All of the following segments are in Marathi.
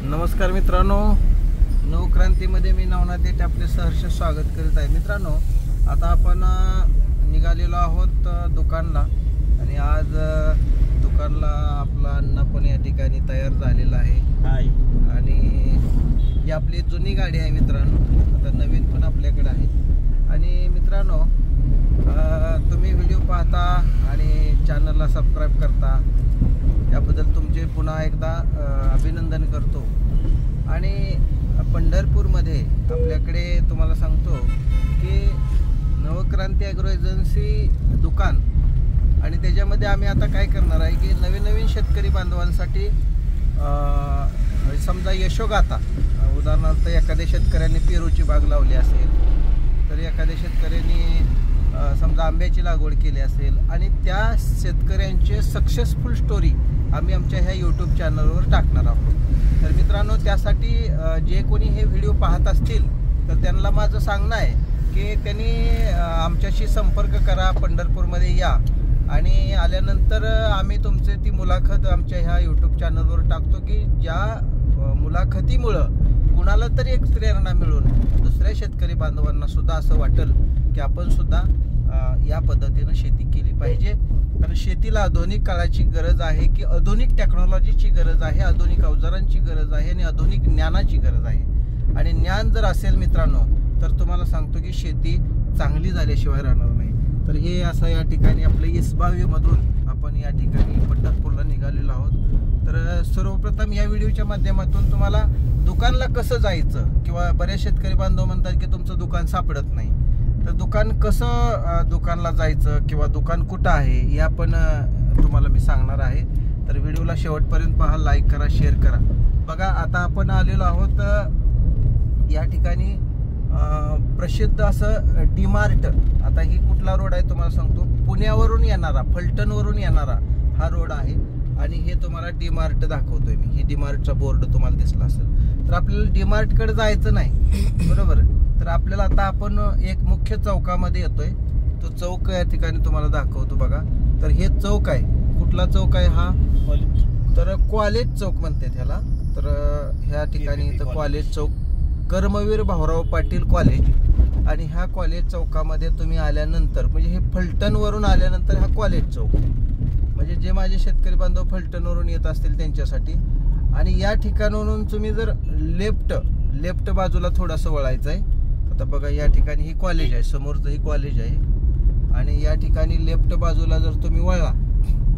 नमस्कार मित्रांनो, नवक्रांतीमध्ये मी नवनाथ देठ आपले सहर्ष स्वागत करीत आहे। मित्रांनो, आता आपण निघालेलो आहोत दुकानला आणि आज दुकानला आपला अन्न पण या ठिकाणी तयार झालेला आहे। आणि ही आपली जुनी गाडी आहे मित्रांनो, आता नवीन पण आपल्याकडे आहे। आणि मित्रांनो, तुम्ही व्हिडिओ पाहता आणि चॅनलला सबस्क्राइब करता याबद्दल तुमचे पुन्हा एकदा अभिनंदन करतो। आणि पंढरपूरमध्ये आपल्याकडे तुम्हाला सांगतो की नवक्रांती ॲग्रो एजन्सी दुकान आणि त्याच्यामध्ये आम्ही आता काय करणार आहे की नवीन शेतकरी बांधवांसाठी समजा यशोगाथा, उदाहरणार्थ एखाद्या शेतकऱ्यांनी पेरूची बाग लावली असेल तर एखाद्या शेतकऱ्यांनी समजा आंब्याची लागवड केली असेल आणि त्या शेतकऱ्यांचे सक्सेसफुल स्टोरी आम्ही आमच्या ह्या यूट्यूब चॅनलवर टाकणार आहोत। तर मित्रांनो, त्यासाठी जे कोणी हे व्हिडिओ पाहत असतील तर त्यांना माझं सांगणं आहे की त्यांनी आमच्याशी संपर्क करा, पंढरपूरमध्ये या आणि आल्यानंतर आम्ही तुमचे ती मुलाखत आमच्या ह्या यूट्यूब चॅनलवर टाकतो की ज्या मुलाखतीमुळं कुणाला तरी एक प्रेरणा मिळून दुसऱ्या शेतकरी बांधवांना सुद्धा असं वाटेल की आपण सुद्धा या पद्धतीनं शेती केली पाहिजे। कारण शेतीला आधुनिक काळाची गरज आहे की आधुनिक टेक्नॉलॉजीची गरज आहे, आधुनिक अवजारांची गरज आहे आणि आधुनिक ज्ञानाची गरज आहे। आणि ज्ञान जर असेल मित्रांनो तर तुम्हाला सांगतो की शेती चांगली झाल्याशिवाय राहणार नाही। तर हे असं या ठिकाणी आपलं इसबावीमधून आपण या ठिकाणी पंढरपूरला निघालेलो आहोत। तर सर्वप्रथम या व्हिडिओच्या माध्यमातून तुम्हाला दुकानला कसं जायचं किंवा बरेच शेतकरी बांधव म्हणतात की तुमचं दुकान सापडत नाही, तर दुकान कसं दुकानला जायचं किंवा दुकान कुठं आहे हे आपण तुम्हाला मी सांगणार आहे। तर व्हिडिओला शेवटपर्यंत पहा, लाईक करा, शेअर करा। बघा, आता आपण आलेलो आहोत या ठिकाणी प्रसिद्ध असं डीमार्ट। आता ही कुठला रोड आहे तुम्हाला सांगतो, पुण्यावरून येणारा, फलटणवरून येणारा हा रोड आहे आणि हे तुम्हाला डीमार्ट दाखवतोय मी। ही डीमार्टचा बोर्ड तुम्हाला दिसला असेल। तर आपल्याला डीमार्टकडे जायचं नाही, बरोबर। तर आपल्याला आता आपण एक मुख्य चौकामध्ये येतोय, तो चौक या ठिकाणी तुम्हाला दाखवतो बघा। तर हे चौक आहे, कुठला चौक आहे हा, तर कॉलेज चौक म्हणते त्याला। तर ह्या ठिकाणी इथं कॉलेज चौक, कर्मवीर भाऊराव पाटील कॉलेज। आणि ह्या कॉलेज चौकामध्ये तुम्ही आल्यानंतर म्हणजे हे फलटणवरून आल्यानंतर हा कॉलेज चौक, म्हणजे जे माझे शेतकरी बांधव फलटणवरून येत असतील त्यांच्यासाठी। आणि या ठिकाणावरून तुम्ही जर लेफ्ट बाजूला थोडंसं वळायचं आहे। आता बघा, या ठिकाणी ही कॉलेज आहे, समोरचं ही कॉलेज आहे आणि या ठिकाणी लेफ्ट बाजूला जर तुम्ही वळला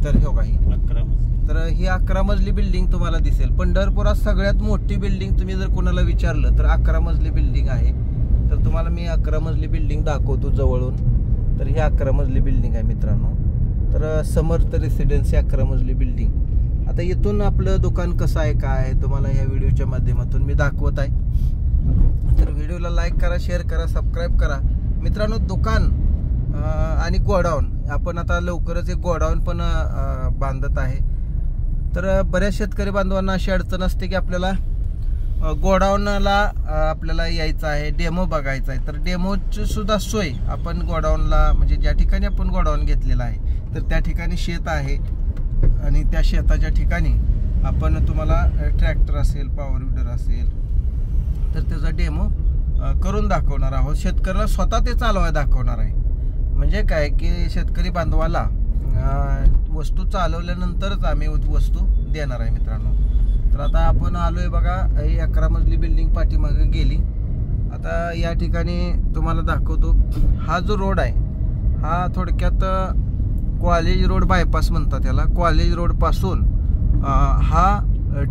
तर हे बघा, ही 11 मजली बिल्डिंग तुम्हाला दिसेल। पंढरपुरात सगळ्यात मोठी बिल्डिंग तुम्ही जर कोणाला विचारलं तर 11 मजली बिल्डिंग आहे। तर तुम्हाला मी 11 मजली बिल्डिंग दाखवतो जवळून। तर ही 11 मजली बिल्डिंग आहे मित्रांनो। तर समर्थ रेसिडेन्सी 11 मजली बिल्डिंग। आता इथून आपलं दुकान कसं आहे काय आहे तुम्हाला या व्हिडिओच्या माध्यमातून मी दाखवत आहे। तर व्हिडिओला लाईक करा, शेअर करा, सबस्क्राईब करा। मित्रांनो, दुकान आणि गोडाऊन, आपण आता लवकरच एक गोडाऊन पण बांधत आहे। तर बऱ्याच शेतकरी बांधवांना अशी अडचण असते की आपल्याला गोडाऊनला आपल्याला यायचं आहे, डेमो बघायचा आहे। तर डेमोची सुद्धा सोय आपण गोडाऊनला, म्हणजे ज्या ठिकाणी आपण गोडाऊन घेतलेला आहे तर त्या ठिकाणी शेत आहे आणि त्या शेताच्या ठिकाणी आपण तुम्हाला ट्रॅक्टर असेल, पॉवर विडर असेल तर त्याचा डेमो करून दाखवणार आहोत। शेतकऱ्याला स्वतः ते चालवायला दाखवणार आहे। म्हणजे काय की शेतकरी बांधवाला वस्तू चालवल्यानंतरच आम्ही वस्तू देणार आहे मित्रांनो। तर आता आपण आलोय बघा, ही 11 मजली बिल्डिंग पाठीमागे गेली। आता या ठिकाणी तुम्हाला दाखवतो, हा जो रोड आहे हा थोडक्यात कॉलेज रोड बायपास म्हणतात त्याला। कॉलेज रोड पासून हा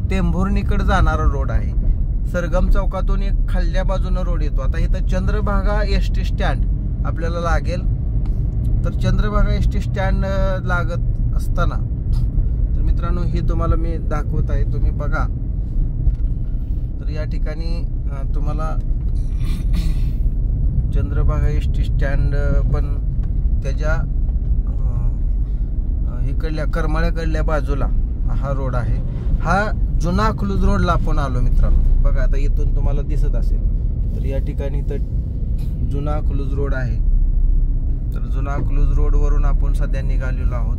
टेंभुर्णीकडे जाणारा रोड आहे। सरगम चौकातून एक खाल्ल्या बाजूनं रोड येतो। आता इथं चंद्रभागा एसटी स्टँड आपल्याला लागेल। तर चंद्रभागा एसटी स्टँड लागत असताना तर मित्रांनो ही तुम्हाला मी दाखवत आहे, तुम्ही बघा। तर या ठिकाणी तुम्हाला चंद्रभागा एसटी स्टँड पण त्याच्या इकडल्या करमाळ्याकडल्या बाजूला हा रोड आहे। हा जुना अकलूज रोडला आपण आलो मित्रांनो। बघा, आता इथून तुम्हाला दिसत असेल तर या ठिकाणी तर जुना अकलूज रोड आहे। तर जुना अकलूज रोडवरून आपण सध्या निघालेलो आहोत।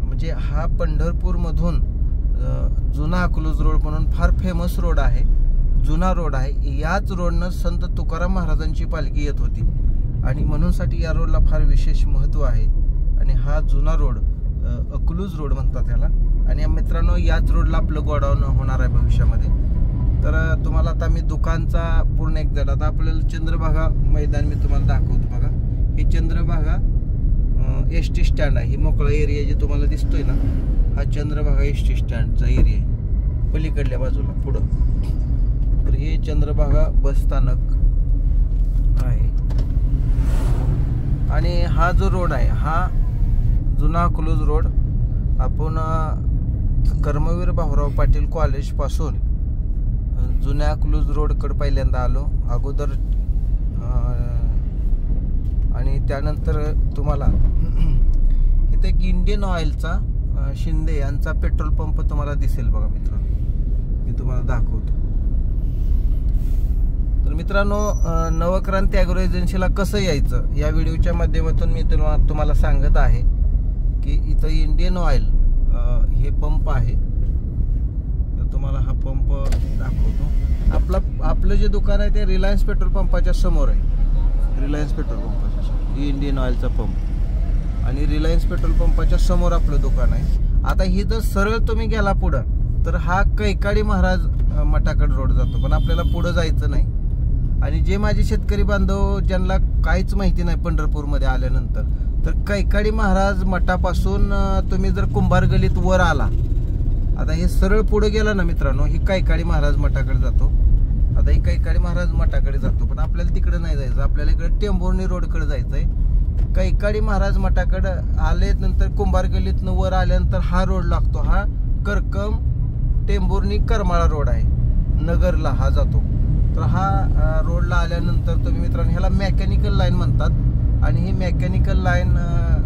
म्हणजे हा पंढरपूरमधून जुना जुना अकलूज रोड म्हणून फार फेमस रोड आहे, जुना रोड आहे. याच रोडनं संत तुकाराम महाराजांची पालखी येत होती आणि म्हणूनसाठी या रोडला फार विशेष महत्त्व आहे. आणि हा जुना रोड अकलूज रोड म्हणतात त्याला. आणि मित्रांनो, याच रोडला आपलं गोडाऊन होणार आहे भविष्यामध्ये. तर तुम्हाला आता मी दुकानचा पूर्ण एक जण, आता आपल्याला चंद्रभागा मैदान मी तुम्हाला दाखवतो. बघा, हे चंद्रभागा एस.टी. स्टँड आहे. ही मोकळा एरिया जे तुम्हाला दिसतोय ना, हा चंद्रभागा एस.टी. स्टँडचा एरिया आहे पलीकडल्या बाजूला पुढं. तर हे चंद्रभागा बस स्थानक आहे. आणि हा जो रोड आहे हा जुना अकलूज रोड. आपण कर्मवीर भाऊराव पाटील कॉलेज पासून जुन्या अकलूज रोडकडे पहिल्यांदा आलो अगोदर. आणि त्यानंतर तुम्हाला इथे एक इंडियन ऑइलचा शिंदे यांचा पेट्रोल पंप तुम्हाला दिसेल. बघा मित्रांनो, मी तुम्हाला दाखवतो. तर मित्रांनो, नवक्रांती ॲग्रो एजन्सीला कसं यायचं या व्हिडिओच्या माध्यमातून मी तुम्हाला सांगत आहे की इथं इंडियन ऑइल हे पंप आहे. तर तुम्हाला हा पंप दाखवतो. आपलं जे दुकान आहे ते रिलायन्स पेट्रोल पंपाच्या समोर आहे. रिलायन्स पेट्रोल पंपाच्या समोर इंडियन ऑइलचा पंप आणि रिलायन्स पेट्रोल पंपाच्या समोर आपलं दुकान आहे. आता ही जर सरळ तुम्ही गेला पुढं तर हा कैकाडी महाराज मठाकडे रोड जातो, पण आपल्याला पुढं जायचं नाही. आणि जे माझे शेतकरी बांधव ज्यांना काहीच माहिती नाही पंढरपूरमध्ये आल्यानंतर, तर कैकाडी महाराज मठापासून तुम्ही जर कुंभार गलीत वर आला, आता हे सरळ पुढे गेला ना मित्रांनो, ही कैकाडी महाराज मठाकडे जातो. आता ही कैकाडी महाराज मठाकडे जातो, पण आपल्याला तिकडे नाही जायचं, आपल्याला इकडे टेंभुर्णी रोडकडे जायचं आहे. कैकाडी महाराज मठाकडे आले नंतर कुंभार गलीतनं वर आल्यानंतर हा रोड लागतो. हा करकम टेंभुर्णी करमाळा रोड आहे, नगरला हा जातो. तर हा रोडला आल्यानंतर तुम्ही मित्रांनो, ह्याला मेकॅनिकल लाईन म्हणतात. आणि ही मेकॅनिकल लाईन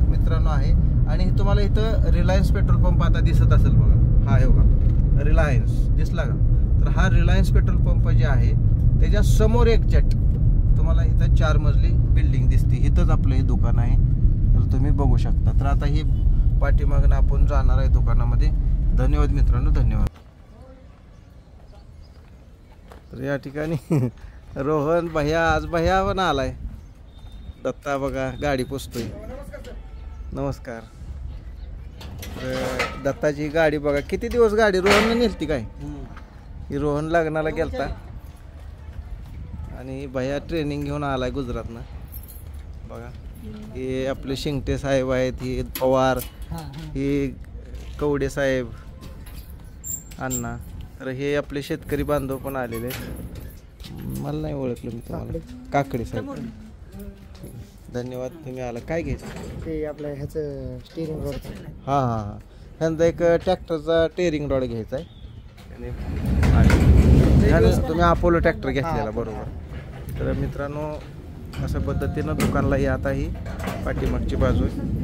मित्रांनो आहे. आणि तुम्हाला इथं रिलायन्स पेट्रोल पंप आता दिसत असेल बघा. हा हे बघा, रिलायन्स दिसला का? तर हा रिलायन्स पेट्रोल पंप जे आहे त्याच्या समोर एक चट तुम्हाला इथं 4 मजली बिल्डिंग दिसते. इथंच आपलं हे दुकान आहे, तर तुम्ही बघू शकता. तर आता ही पाठीमागून आपण जाणार आहे दुकानामध्ये. धन्यवाद मित्रांनो, धन्यवाद. तर या ठिकाणी रोहन भैया, आज भैया पण आलाय. दत्ता बघा गाडी पुसतोय. नमस्कार. दत्ताची गाडी बघा, किती दिवस गाडी रोहनने नेलती काय? ही रोहन लग्नाला गेलता आणि भैया ट्रेनिंग घेऊन आलाय गुजरातनं. बघा, हे आपले शिंगटे साहेब आहेत, हे पवार, हे कवडे साहेब अण्णा. तर हे आपले शेतकरी बांधव पण आलेले आहेत. मला नाही ओळखलं मी तुम्हाला. काकडे साहेब, धन्यवाद तुम्ही आला. काय घ्यायचं ते आपलं ह्याचं स्टीअरिंग रॉड. हां हां हां, ह्यांचा एक ट्रॅक्टरचा टेरिंग रॉड घ्यायचा आहे. तुम्ही अपोलो ट्रॅक्टर घेतलेला बरोबर. तर मित्रांनो, अशा पद्धतीनं दुकानला ही आता ही पाठीमागची बाजू आहे.